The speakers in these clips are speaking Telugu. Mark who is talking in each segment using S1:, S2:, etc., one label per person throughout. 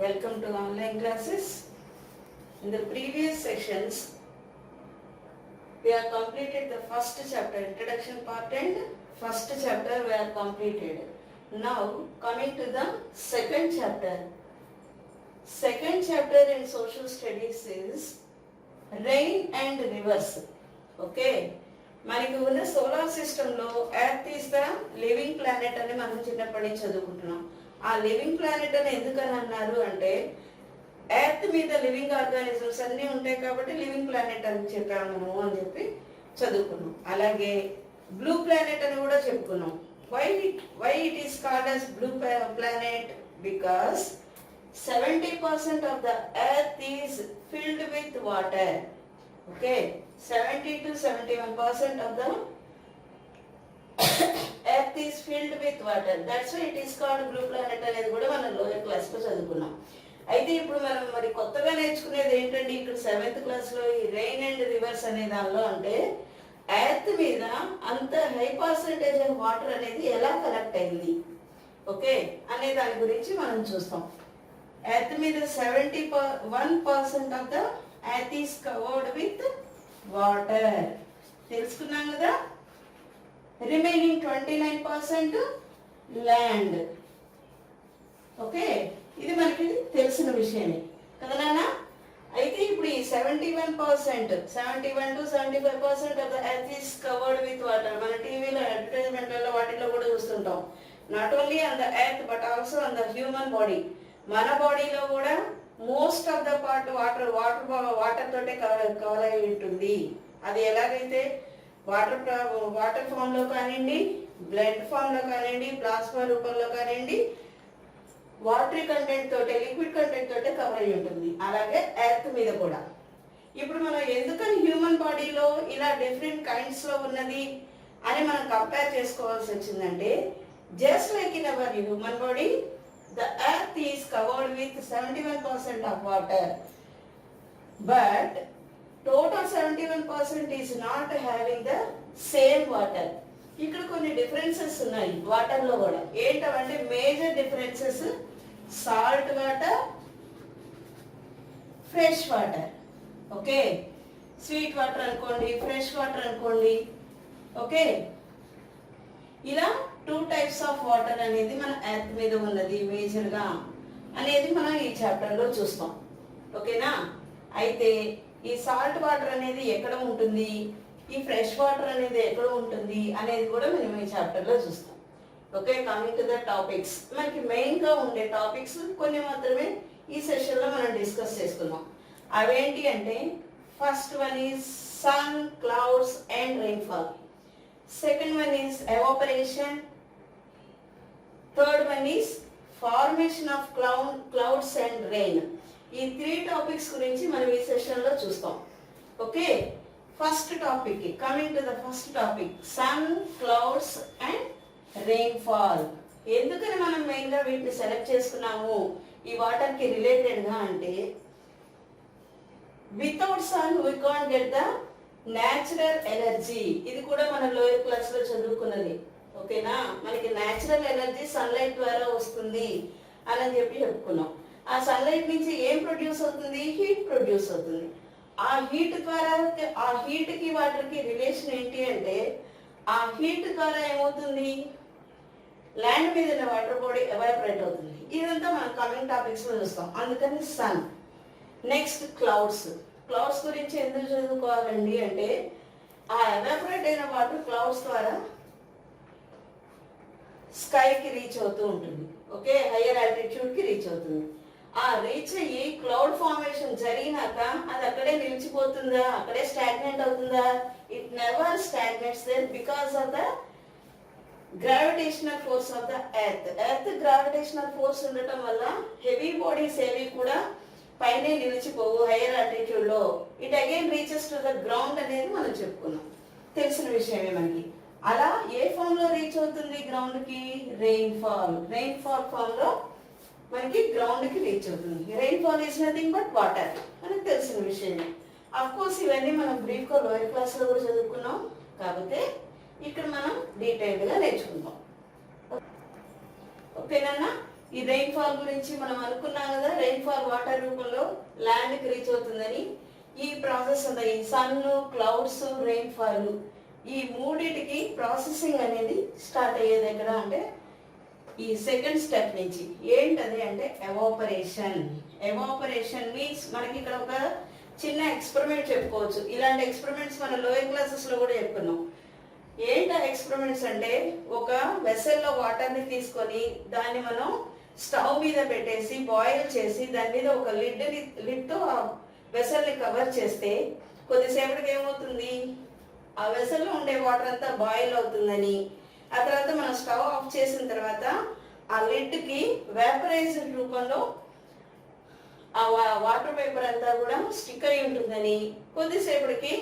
S1: Welcome to online classes. In the previous sections, we have completed the first chapter, introduction part, and first chapter we have completed. Now coming to the second chapter. Second chapter in social studies is rain and rivers. Okay. మనకి ఉన్న సోలార్ సిస్టంలో earth is the living planet అని మనం చిన్నప్పటి నుంచి చదువుకుంటున్నాం. ఆ లివింగ్ ప్లానెట్ అని ఎందుకని అన్నారు అంటే ఎర్త్ మీద లివింగ్ ఆర్గానిజమ్స్ అన్నీ ఉంటాయి కాబట్టి లివింగ్ ప్లానెట్ అని చెప్పాము అని చెప్పి చదువుకున్నాం. అలాగే బ్లూ ప్లానెట్ అని కూడా చెప్పుకున్నాం. Why it is called as blue planet because 70% of the earth is filled with water. Okay, 70 to 71% of the earth is filled with water. That's why it is called blue planet అనేది కూడా మనం లోయర్ క్లాస్ లో చదువుకున్నాం. అయితే ఇప్పుడు మనం మరి కొత్తగా నేర్చుకునేది ఏంటంటే ఇక్కడ 7th క్లాస్ లో ఈ రెయిన్ అండ్ రివర్స్ అనే దానిలో అంటే ఎర్త్ మీద అంత హై పర్సెంటేజ్ ఆఫ్ వాటర్ అనేది ఎలా కలెక్ట్ అయింది ఓకే అనే దాని గురించి మనం చూస్తాం. ఎర్త్ మీద 71% of the earth is covered with water. తెలుసుకున్నాం కదా. Remaining 29% land. ఓకే, ఇది మనకి తెలిసిన విషయమే కదా నాన్న. అయితే ఇప్పుడు ఈ 71% 71 to 75% of the earth is covered with water. మన టీవీలో అడ్వర్టైజ్మెంట్లలో వాటిలో కూడా చూస్తుంటాం. Not only on the earth but also on the human body. మన బాడీలో కూడా most of the part water తోటే కవర్ అయి ఉంటుంది. అది ఎలాగైతే వాటర్ ఫామ్ లో కానివ్వండి, బ్లడ్ ఫామ్ లో కానివ్వండి, ప్లాస్మా రూపంలో కానివ్వండి, వాటరీ కంటెంట్ తోటే లిక్విడ్ కంటెంట్ తోటే కవర్ అయి ఉంటుంది. అలాగే ఎర్త్ మీద కూడా. ఇప్పుడు మనం ఎందుకని హ్యూమన్ బాడీలో ఇలా డిఫరెంట్ కైండ్స్ లో ఉన్నది అని మనం కంపేర్ చేసుకోవాల్సి వచ్చిందంటే just like in our human body the earth is covered with 71% of water, but total 71% is not having the same water. ఇక్కడ కొన్ని డిఫరెన్సెస్ ఉన్నాయి వాటర్ లో కూడా. ఏంటంటే major differences salt water, fresh water. Okay, sweet water అనుకోండి, ఫ్రెష్ వాటర్ అనుకోండి. ఓకే, ఇలా 2 టైప్స్ ఆఫ్ వాటర్ అనేది మన ఎర్త్ మీద ఉన్నది మేజర్గా అనేది మనం ఈ చాప్టర్లో చూస్తాం. ఓకేనా. అయితే ఈ సాల్ట్ వాటర్ అనేది ఎక్కడ ఉంటుంది, ఈ ఫ్రెష్ వాటర్ అనేది ఎక్కడ ఉంటుంది అనేది కూడా మనం ఈ చాప్టర్లో చూస్తాం. Okay, coming to the topics. మనకి మెయిన్గా ఉండే టాపిక్స్ కొన్ని మాత్రమే ఈ సెషన్లో మనం డిస్కస్ చేసుకున్నాం. అవేంటి అంటే first one is sun, clouds and rainfall. Second one is evaporation. Third one is formation of clouds and rain. ఈ 3 టాపిక్స్ గురించి మనం ఈ సెషన్లో చూస్తాం. Okay, first topic coming to the first topic sun, clouds and rainfall. ఎందుకని మనం మెయిన్గా వీటిని సెలెక్ట్ చేసుకున్నాము ఈ వాటర్కి రిలేటెడ్గా అంటే without sun we can't get the natural energy. ఇది కూడా మన లోయర్ క్లాస్ లో చదువుకున్నది. ఓకేనా. మనకి న్యాచురల్ ఎనర్జీ సన్లైట్ ద్వారా వస్తుంది అని చెప్పి చెప్పుకున్నాం. ఆ సన్లైట్ నుంచి ఏం ప్రొడ్యూస్ అవుతుంది, హీట్ ప్రొడ్యూస్ అవుతుంది. ఆ హీట్ ద్వారా ఆ హీట్ కి వాటర్ కి రిలేషన్ ఏంటి అంటే ఆ హీట్ ద్వారా ఏమవుతుంది, ల్యాండ్ మీద ఉన్న వాటర్ బాడీ ఎవాపరేట్ అవుతుంది. ఇదంతా మనం కమింగ్ టాపిక్స్ లో చూస్తాం. అందుకని సన్. Next clouds. క్లౌడ్స్ గురించి ఎందుకు చదువుకోవాలండి అంటే ఆ ఎవాపరేట్ అయిన వాటర్ క్లౌడ్స్ ద్వారా స్కైకి రీచ్ అవుతూ ఉంటుంది. ఓకే, హయ్యర్ ఆల్టిట్యూడ్కి రీచ్ అవుతుంది. ఆ రీచ్ అయ్యి క్లౌడ్ ఫార్మేషన్ జరిగినాక అది అక్కడే నిలిచిపోతుందా, అక్కడే స్టాగ్నెంట్ అవుతుందా? It never stagnates there because of the gravitational force of the earth. Earth gravitational force ఉండటం వల్ల హెవీ బాడీస్ ఏవి కూడా పైనే నిలిచిపోవు హైయర్ ఆల్టిట్యూడ్ లో. It again reaches to the ground అనేది మనం చెప్పుకున్నాం, తెలిసిన విషయమే మనకి. అలా ఏ ఫామ్ లో రీచ్ అవుతుంది గ్రౌండ్ కి, రెయిన్ఫాల్. రెయిన్ఫాల్ ఫామ్ లో మనకి గ్రౌండ్ కి రీచ్ అవుతుంది. Rainfall is nothing but water మనకి తెలిసిన విషయమే. అఫ్ కోర్స్ ఇవన్నీ మనం బ్రీఫ్ గా లోయర్ క్లాస్ లో కూడా చదువుకున్నాం, కాకపోతే ఇక్కడ మనం డీటెయిల్డ్ గా నేర్చుకుందాం. ఓకేనా. ఈ రెయిన్ ఫాల్ గురించి మనం అనుకున్నాం కదా, రెయిన్ ఫాల్ వాటర్ రూపంలో ల్యాండ్కి రీచ్ అవుతుందని. ఈ ప్రాసెస్ అంతా ఈ సన్, క్లౌడ్స్, రెయిన్ ఫాల్ ఈ మూడిటికి ప్రాసెసింగ్ అనేది స్టార్ట్ అయ్యేది ఎక్కడ అంటే ఈ సెకండ్ స్టెప్ నుంచి. ఏంటది అంటే ఎవాపరేషన్. ఎవాపరేషన్ మీన్స్ మనకి ఇక్కడ ఒక చిన్న ఎక్స్పెరిమెంట్ చెప్పుకోవచ్చు. ఇలాంటి ఎక్స్పెరిమెంట్స్ మన లోయర్ క్లాసెస్లో కూడా చెప్పుకున్నాం. ఏంటి ఎక్స్పెరిమెంట్స్ అంటే ఒక వెసల్లో వాటర్ని తీసుకొని దాన్ని మనం స్టవ్ మీద పెట్టేసి బాయిల్ చేసి దాని మీద ఒక లిడ్తో ఆ వెసల్ని కవర్ చేస్తే కొద్దిసేపటికి ఏమవుతుంది, ఆ వెసల్లో ఉండే వాటర్ అంతా బాయిల్ అవుతుందని, ఆ తర్వాత మనం స్టవ్ ఆఫ్ చేసిన తర్వాత ఆ లిడ్కి వేపరైజ్డ్ రూపంలో ఆ వాటర్ వేపర్ అంతా కూడా స్టిక్ అయి ఉంటుందని, కొద్దిసేపటికి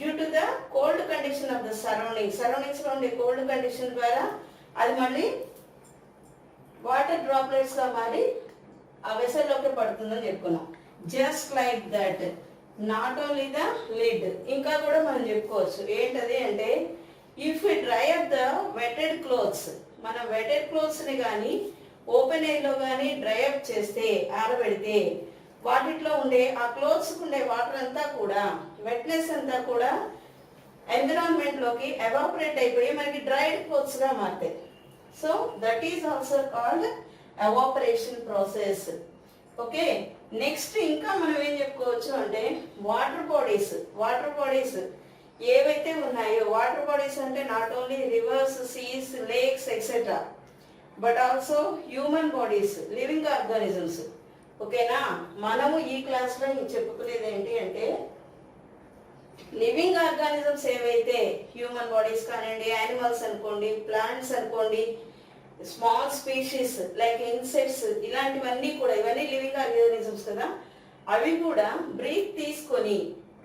S1: due to the cold condition of the సరౌండింగ్స్లో ఉండే కోల్డ్ కండిషన్ ద్వారా అది మళ్ళీ వాటర్ డ్రాప్లెట్స్గా మారి ఆ వెసల్లోకి పడుతుందని చెప్పుకున్నాం. Just like that, not only the lid, ఇంకా కూడా మనం చెప్పుకోవచ్చు. ఏంటది అంటే if you dry up the vetted clothes, మనం వెటెడ్ క్లోత్స్ని కానీ ఓపెన్ ఎయిర్లో కానీ డ్రై అప్ చేస్తే, ఆరబెడితే వాటిలో ఉండే ఆ క్లోత్స్కి ఉండే వాటర్ అంతా కూడా, వెట్నెస్ అంతా కూడా ఎన్విరాన్మెంట్లోకి ఎవాపరేట్ అయిపోయి మనకి డ్రైడ్ క్లోత్స్గా మారుతాయి. So that is also called evaporation process. Okay, next ఇంకా మనం ఏం చెప్పుకోవచ్చు అంటే వాటర్ బాడీస్ ఏవైతే ఉన్నాయో, వాటర్ బాడీస్ అంటే not only rivers, seas, lakes etcetera, but also human bodies, living organisms. ఓకేనా, మనము ఈ క్లాస్లో చెప్పుకునేది ఏంటి అంటే లివింగ్ ఆర్గానిజమ్స్ ఏవైతే హ్యూమన్ బాడీస్ కానివ్వండి, యానిమల్స్ అనుకోండి, ప్లాంట్స్ అనుకోండి, స్మాల్ స్పీషీస్ లైక్ ఇన్సెక్ట్స్, ఇలాంటివన్నీ కూడా, ఇవన్నీ లివింగ్ ఆర్గానిజమ్స్ కదా, అవి కూడా బ్రీత్ తీసుకొని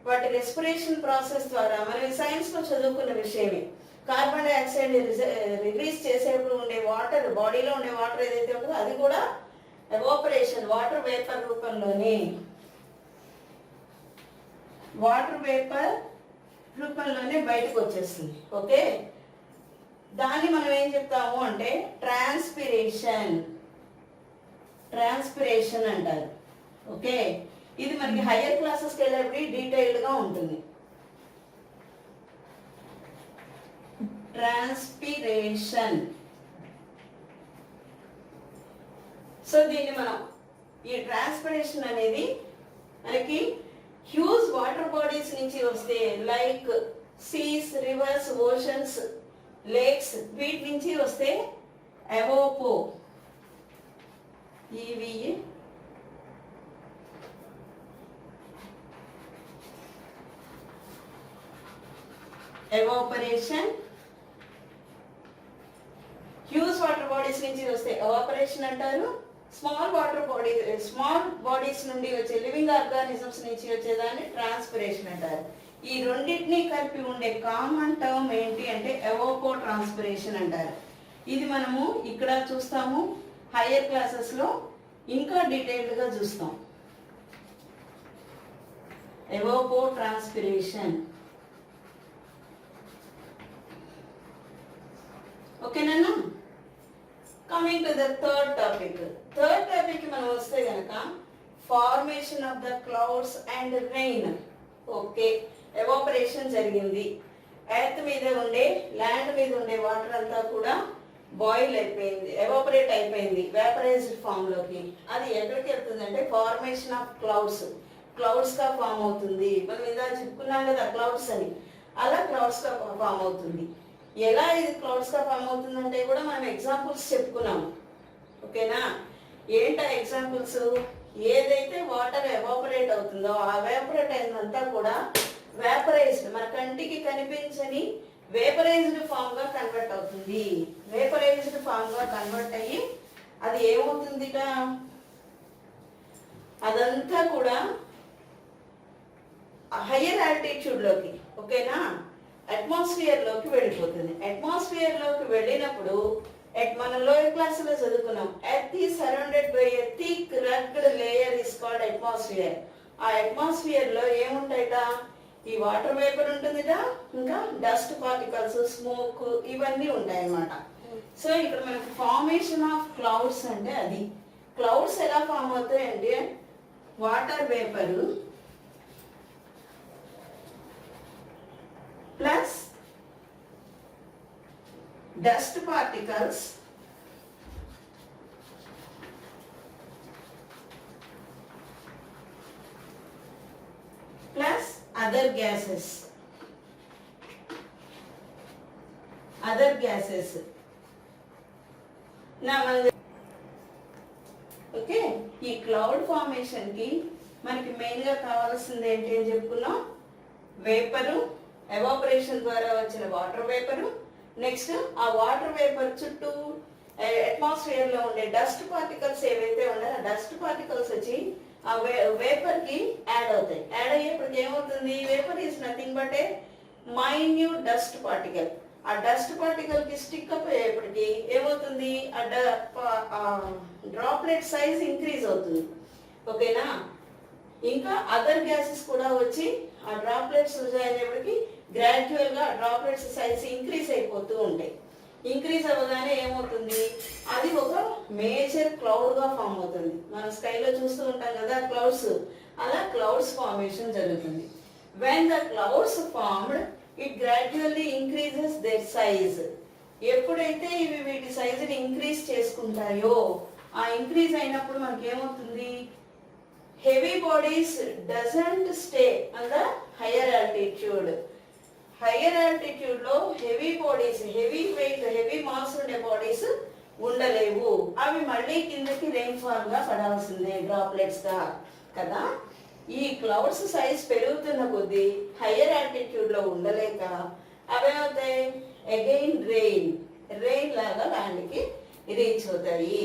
S1: వాటి రెస్పిరేషన్ ప్రాసెస్ ద్వారా మనం సైన్స్లో చదువుకున్న విషయమే. కార్బన్ డైఆక్సైడ్ రిలీజ్ చేసేప్పుడు ఉండే వాటర్, బాడీలో ఉండే వాటర్ ఏదైతే ఉంటుందో అది కూడా ఎవాపరేషన్, వాటర్ వేపర్ రూపంలోనే బయటకు వచ్చేస్తుంది. ఓకే, దాన్ని మనం ఏం చెప్తాము అంటే ట్రాన్స్పిరేషన్ అంటారు. ఓకే, ఇది మనకి హయ్యర్ క్లాసెస్కి వెళ్ళేప్పుడు డీటెయిల్డ్గా ఉంటుంది. ట్రాన్స్పిరేషన్. సో దీన్ని మనం ఈ ట్రాన్స్పిరేషన్ అనేది మనకి హ్యూజ్ వాటర్ బాడీస్ నుంచి వస్తే like seas, rivers, oceans, lakes, వీటి నుంచి వస్తే ఎవాపరేషన్. హ్యూజ్ వాటర్ బాడీస్ నుంచి వస్తే ఎవాపరేషన్ అంటారు. స్మాల్ బాడీస్ నుండి వచ్చే లివింగ్ ఆర్గానిజమ్స్ నుంచి వచ్చేదాన్ని ట్రాన్స్పిరేషన్ అంటారు. ఈ రెండింటినీ కలిపి ఉండే కామన్ టర్మ్ ఏంటి అంటే ఎవోపో ట్రాన్స్పిరేషన్ అంటారు. ఇది మనము ఇక్కడ చూస్తాము, హయ్యర్ క్లాసెస్లో ఇంకా డీటెయిల్డ్గా చూస్తాం. ఎవోపో ట్రాన్స్పిరేషన్. ఓకేనా? Coming to the third topic మనం వస్తే కనుక formation of the clouds and rain. Okay, evaporation జరిగింది. ఎర్త్ మీద ఉండే, ల్యాండ్ మీద ఉండే వాటర్ అంతా కూడా బాయిల్ అయిపోయింది, ఎవాపరేట్ అయిపోయింది వేపరైజ్డ్ ఫామ్లోకి. అది ఎక్కడికి వెళ్తుంది అంటే ఫార్మేషన్ ఆఫ్ క్లౌడ్స్గా ఫామ్ అవుతుంది. మనం ఇందాక చెప్పుకున్నాం కదా క్లౌడ్స్ అని, అలా క్లౌడ్స్గా ఫామ్ అవుతుంది. ఎలా ఇది క్లౌడ్స్గా ఫామ్ అవుతుందంటే కూడా మనం ఎగ్జాంపుల్స్ చెప్పుకున్నాం. ఓకేనా, ఏంటా ఎగ్జాంపుల్స్? ఏదైతే వాటర్ ఎవాపరేట్ అవుతుందో ఆ ఎవాపరేట్ అయినంతా కూడా వేపరైజ్డ్, మన కంటికి కనిపించని వేపరైజ్డ్ ఫామ్గా కన్వర్ట్ అవుతుంది. వేపరైజ్డ్ ఫామ్గా కన్వర్ట్ అయ్యి అది ఏమవుతుందిట, అదంతా కూడా హయ్యర్ ఆల్టిట్యూడ్లోకి, ఓకేనా, అట్మాస్ఫియర్లోకి వెళ్ళిపోతుంది. అట్మాస్ఫియర్లోకి వెళ్ళినప్పుడు మన లోయర్ క్లాసులో చదువుకున్నాం, earth is surrounded by a thick rugged layer is called atmosphere. ఆ అట్మాస్ఫియర్లో ఏముంటాయిట, ఈ వాటర్ వేపర్ ఉంటుందిట, ఇంకా డస్ట్ పార్టికల్స్, స్మోక్, ఇవన్నీ ఉంటాయన్నమాట. సో ఇక్కడ మనకు ఫార్మేషన్ ఆఫ్ క్లౌడ్స్ అంటే అది. క్లౌడ్స్ ఎలా ఫామ్ అవుతాయి అంటే water vapour plus dust particles plus other gases okay. ఈ క్లౌడ్ ఫార్మేషన్ కి మనకి మెయిన్ గా కావాల్సింది ఏంటి అని చెప్పుకున్నాం, వేపరు, ఎవాపరేషన్ ద్వారా వచ్చిన వాటర్ వేపరు, నెక్స్ట్ ఆ వాటర్ వేపర్ చుట్టూ అట్మాస్ఫియర్ లో ఉండే డస్ట్ పార్టికల్స్ ఏవైతే ఉన్నాయో ఆ డస్ట్ పార్టికల్స్ వచ్చి ఆ వేపర్ కి యాడ్ అవుతాయి. యాడ్ అయ్యేప్పటికి ఏమవుతుంది, vapour is nothing but A minute dust particle. ఆ డస్ట్ పార్టికల్ కి స్టిక్ అప్ అయ్యేప్పటికి ఏమవుతుంది, ఆ డ్రాప్లెట్ సైజ్ ఇంక్రీజ్ అవుతుంది. ఓకేనా. ఇంకా అదర్ గ్యాసెస్ కూడా వచ్చి ఆ డ్రాప్లెట్స్ అయ్యేప్పటికి గ్రాడ్యువల్ గా డ్రాప్లెట్స్ సైజ్ ఇంక్రీజ్ అయిపోతూ ఉంటాయి. ఇంక్రీజ్ అవ్వగానే ఏమవుతుంది, అది ఒక మేజర్ క్లౌడ్ గా ఫామ్ అవుతుంది. మనం స్కైలో చూస్తూ ఉంటాం కదా క్లౌడ్స్, అలా క్లౌడ్స్ ఫార్మేషన్ జరుగుతుంది. When the clouds formed it gradually increases their size. ఎప్పుడైతే ఇవి వీటి సైజుని ఇంక్రీజ్ చేసుకుంటాయో ఆ ఇంక్రీజ్ అయినప్పుడు మనకి ఏమవుతుంది, heavy bodies doesn't stay on the higher altitude. Higher altitude లో heavy bodies, heavy weight, heavy mass ఉండే బాడీస్ ఉండలేవు. అవి మళ్ళీ కిందకి రెయిన్ఫాల్ గా పడాల్సిందే, డ్రాప్లెట్స్ గా కదా. ఈ క్లౌడ్స్ సైజ్ పెరుగుతున్న కొద్దీ హయ్యర్ ఆల్టిట్యూడ్ లో ఉండలేక అవేమవుతాయి, అగైన్ రెయిన్ లాగా ల్యాండ్ కి రీచ్ అవుతాయి.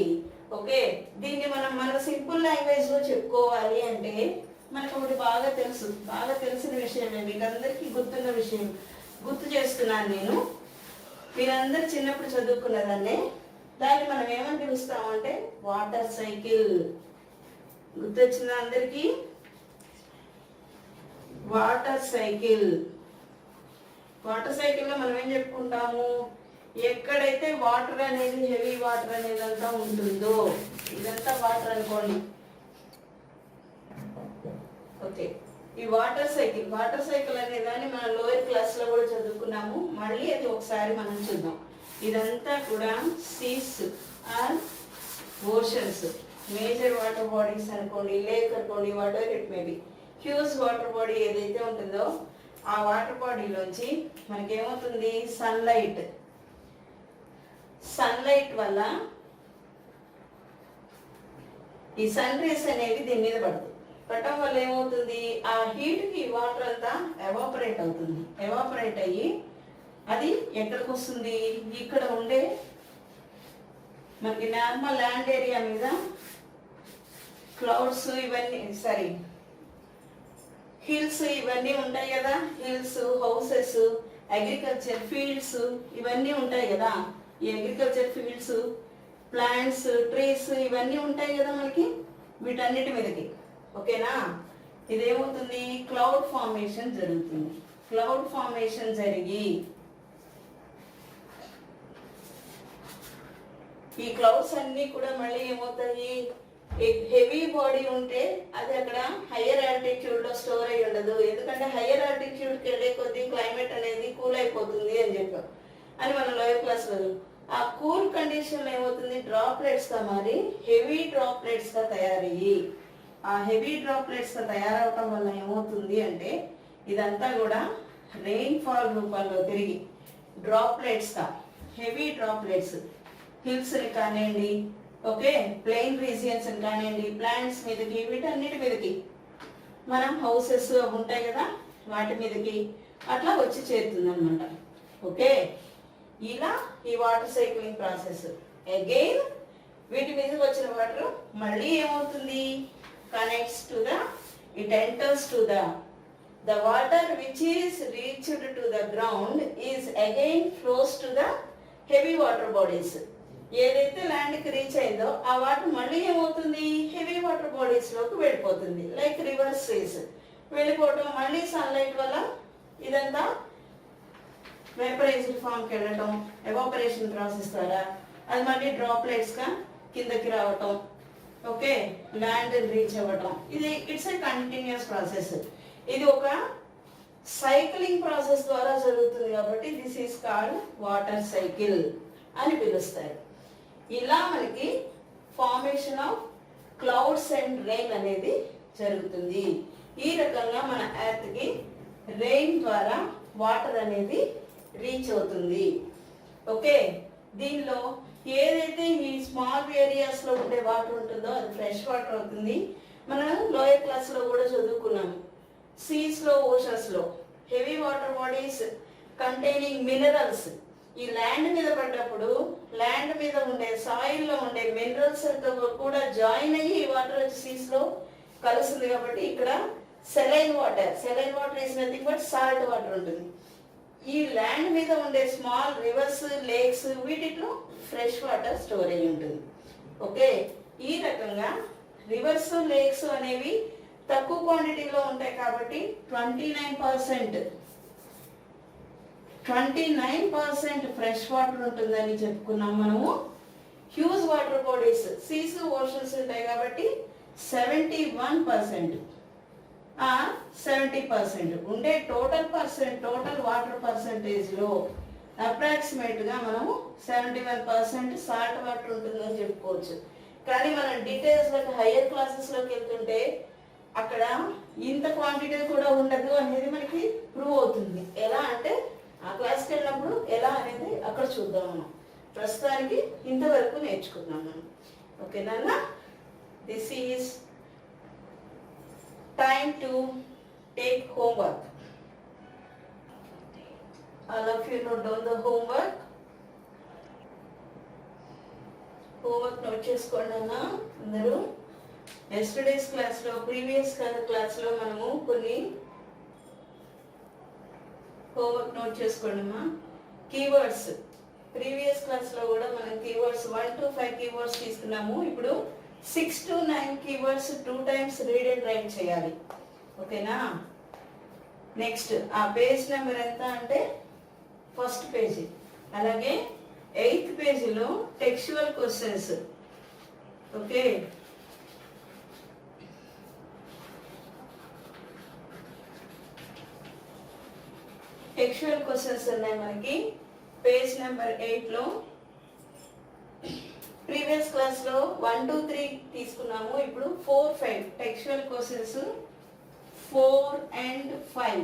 S1: ఓకే. దీన్ని మన సింపుల్ లాంగ్వేజ్ లో చెప్పుకోవాలి అంటే మనకు ఒకటి బాగా తెలిసిన విషయమే, మీకు అందరికీ గుర్తున్న విషయం గుర్తు చేస్తున్నాను నేను. మీరందరు చిన్నప్పుడు చదువుకున్నదాన్ని, దాన్ని మనం ఏమని పిలుస్తామంటే వాటర్ సైకిల్. గుర్తొచ్చిందా అందరికీ? Water cycle. వాటర్ సైకిల్లో మనం ఏం చెప్పుకుంటాము, ఎక్కడైతే వాటర్ అనేది హెవీ వాటర్ అనేది అంతా ఉంటుందో, ఇదంతా వాటర్ అనుకోండి. ఓకే. ఈ వాటర్ సైకిల్ అనే దాన్ని మనం లోయర్ క్లాస్ లో కూడా చదువుకున్నాము. మళ్ళీ అది ఒకసారి మనం చూద్దాం. ఇదంతా కూడా seas and oceans, major water bodies అనుకోండి, లేక్ అనుకోండి, water it may be. Huge water body ఏదైతే ఉంటుందో ఆ వాటర్ బాడీలోంచి మనకేమవుతుంది, సన్లైట్ వల్ల ఈ సన్ రేస్ అనేవి దీని మీద పడటం వల్ల ఏమవుతుంది, ఆ హీట్ కి వాటర్ అంతా ఎవాపరేట్ అవుతుంది. ఎవాపరేట్ అయ్యి అది ఎక్కడికి వస్తుంది, ఇక్కడ ఉండే మనకి నార్మల్ ల్యాండ్ ఏరియా మీద క్లౌడ్స్ ఇవన్నీ హిల్స్ ఇవన్నీ ఉంటాయి కదా, హిల్స్, హౌసెస్, అగ్రికల్చర్ ఫీల్డ్స్ ఇవన్నీ ఉంటాయి కదా. ఈ అగ్రికల్చర్ ఫీల్డ్స్, ప్లాంట్స్, ట్రీస్ ఇవన్నీ ఉంటాయి కదా మనకి, వీటన్నిటి మీదకి. ఓకేనా. ఇదేమవుతుంది, క్లౌడ్ ఫార్మేషన్ జరుగుతుంది. క్లౌడ్ ఫార్మేషన్ జరిగి ఈ క్లౌడ్స్ అన్ని కూడా మళ్ళీ ఏమవుతాయి, హెవీ బాడీ ఉంటే అది అక్కడ హయ్యర్ ఆల్టిట్యూడ్ లో స్టోర్ అయ్యి ఉండదు. ఎందుకంటే హయ్యర్ ఆల్టిట్యూడ్కి వెళ్ళే కొద్దీ క్లైమేట్ అనేది కూల్ అయిపోతుంది అని చెప్పాం అని మనం లోయర్ క్లాస్ లో. ఆ కూల్ కండిషన్ ఏమవుతుంది, డ్రాప్లెట్స్ గా మారి హెవీ డ్రాప్లెట్స్ గా తయారయ్యి, ఆ హెవీ డ్రాప్లెట్స్ గా తయారవటం వల్ల ఏమవుతుంది అంటే ఇదంతా కూడా రెయిన్ ఫాల్ రూపంలో తిరిగి డ్రాప్లెట్స్ గా, హెవీ డ్రాప్లెట్స్ హిల్స్ ని కానివ్వండి, ఓకే, ప్లెయిన్ రీజియన్స్ కానివ్వండి, ప్లాంట్స్ మీదకి, వీటన్నిటి మీదకి, మనం హౌసెస్ ఉంటాయి కదా వాటి మీదకి అట్లా వచ్చి చేరుతుంది అనమాట. ఓకే. ఇలా ఈ వాటర్ సైక్లింగ్ ప్రాసెస్. అగైన్ వీటి మీదకి వచ్చిన వాటర్ మళ్ళీ ఏమవుతుంది, connects to it enters to the water which is reached to the ground is again flows to the heavy water bodies. ఏదైతే ల్యాండ్ కి రీచ్ అయిందో ఆ వాటర్ మళ్ళీ ఏమవుతుంది, హెవీ వాటర్ బాడీస్ లోకి వెళ్ళిపోతుంది. లైక్ రివర్స్ రేస్ వెళ్ళిపోవటం, మళ్ళీ సన్లైట్ వల్ల ఇదంతా వేపరైజ్డ్ ఫామ్ కి వెళ్ళటం, ఎవాపరేషన్ ప్రాసెస్ ద్వారా అది మళ్ళీ డ్రాప్లెట్స్గా కిందకి రావటం, ఓకే, ల్యాండ్ రీచ్ అవ్వటం. ఇది ఇట్స్ ఏ కంటిన్యూస్ ప్రాసెస్. ఇది ఒక సైక్లింగ్ ప్రాసెస్ ద్వారా జరుగుతుంది కాబట్టి this is called water cycle అని పిలుస్తారు. ఇలా మనకి formation of clouds and rain అనేది జరుగుతుంది. ఈ రకంగా మన ఎర్త్కి రెయిన్ ద్వారా వాటర్ అనేది రీచ్ అవుతుంది. ఓకే, దీనిలో ఏదైతే ఈ స్మాల్ ఏరియాస్లో ఉండే వాటర్ ఉంటుందో అది ఫ్రెష్ వాటర్ అవుతుంది. మనం లోయర్ క్లాస్లో కూడా చదువుకున్నాము. సీస్లో, ఓషన్స్లో heavy water bodies containing minerals ఈ ల్యాండ్ మీద పడ్డప్పుడు ల్యాండ్ మీద ఉండే సాయిల్లో ఉండే మినరల్స్ కూడా జాయిన్ అయ్యి ఈ వాటర్ వచ్చి సీస్లో కలుస్తుంది. కాబట్టి ఇక్కడ saline water is nothing but salt water ఉంటుంది. ఈ ల్యాండ్ మీద ఉండే స్మాల్ రివర్స్, లేక్స్ వీటిలో ఫ్రెష్ వాటర్ స్టోర్ అయ్యి ఉంటుంది. ఓకే, ఈ రకంగా రివర్స్, లేక్స్ అనేవి తక్కువ క్వాంటిటీలో ఉంటాయి కాబట్టి 29% ఫ్రెష్ వాటర్ ఉంటుందని చెప్పుకున్నాం మనము. Huge water bodies seas, oceans ఉంటాయి కాబట్టి 70% ఉండే టోటల్ వాటర్ పర్సంటేజ్లో అప్రాక్సిమేట్గా మనము 71% సాల్ట్ వాటర్ ఉంటుందని చెప్పుకోవచ్చు. కానీ మనం డీటెయిల్స్లోకి హయ్యర్ క్లాసెస్లోకి వెళ్తుంటే అక్కడ ఇంత క్వాంటిటీ కూడా ఉండదు అనేది మనకి ప్రూవ్ అవుతుంది. ఎలా అంటే ఆ క్లాస్కి వెళ్ళినప్పుడు ఎలా అనేది అక్కడ చూద్దాం. మనం ప్రస్తుతానికి ఇంతవరకు నేర్చుకున్నాం మనం. ఓకేనా, this is time to take homework. All of you note down the homework note చేసుకోండి అన్న అందరూ. ఎస్టర్డేస్ క్లాస్లో, ప్రీవియస్ క్లాస్లో మనము కొన్ని హోంవర్క్ నోట్ చేసుకోండి అమ్మా. కీవర్డ్స్ ప్రీవియస్ క్లాస్లో కూడా మనం కీవర్డ్స్ 1 to 5 కీవర్డ్స్ తీసుకున్నాము. ఇప్పుడు 6 to 9 keywords 2 times read and write చేయాలి. ఓకేనా, నెక్స్ట్ ఆ పేజ్ నెంబర్ ఎంత అంటే ఫస్ట్ పేజీ. అలాగే 8th పేజీలో textual questions. Okay, textual questions ఉన్నాయి మనకి పేజ్ నెంబర్ 8లో. ప్రీవియస్ క్లాస్లో 1 to 3 తీసుకున్నాము. ఇప్పుడు 4, 5 textual questions 4 and 5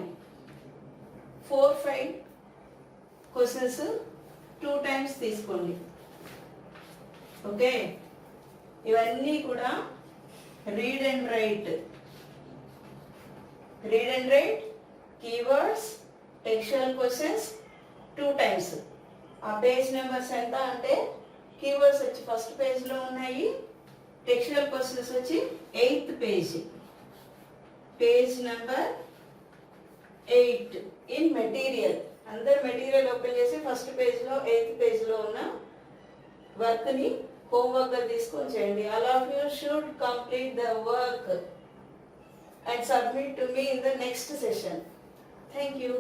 S1: questions 2 times తీసుకోండి. ఓకే, ఇవన్నీ కూడా read and right keywords, textual questions 2 times. ఆ పేజ్ నెంబర్స్ ఎంత అంటే కీవర్డ్స్ వచ్చి ఫస్ట్ పేజ్లో ఉన్నాయి, టెక్స్చువల్ క్వశ్చన్స్ వచ్చి 8th page, page number 8 in material. అందరు మెటీరియల్ ఓపెన్ చేసి ఫస్ట్ పేజ్లో 8th పేజ్లో ఉన్న వర్క్ని హోంవర్క్గా తీసుకొని చేయండి. All of you should complete the work and submit to me in the next session. Thank you.